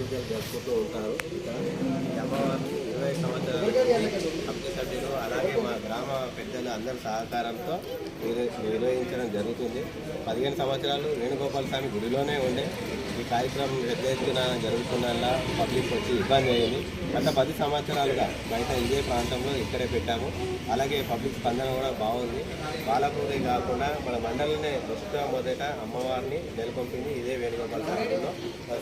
పూజలు జరుపుకుంటూ ఉంటారు. ఇక్కడ ఈ అమ్మవారిని 20 సంవత్సరాల కమిటీ సభ్యులు అలాగే మా గ్రామ పెద్దలు అందరి సహకారంతో నిర్వహించడం జరుగుతుంది. 15 సంవత్సరాలు వేణుగోపాల స్వామి గుడిలోనే ఉండే ఈ కార్యక్రమం పెద్ద ఎత్తున జరుగుతున్నలా పబ్లిక్ వచ్చి ఇబ్బంది అయ్యింది. గత 10 సంవత్సరాలుగా బయట ఇదే ప్రాంతంలో ఇక్కడే పెట్టాము. అలాగే పబ్లిక్ స్పందన కూడా బాగుంది. బాలపూరి కాకుండా మన మండలినే మొదట అమ్మవారిని నెలకొల్పింది ఇదే వేణుగోపాల స్వామిలో.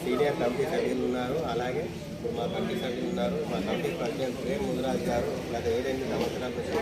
సీనియర్ కమిటీ సభ్యులు ఉన్నారు, అలాగే ఇప్పుడు మా కమిటీ సభ్యులు ఉన్నారు. మా కమిటీ ప్రెసిడెంట్ ప్రేమ్ ముదిరాజ్ గారు గత 7-8 సంవత్సరాల నుంచి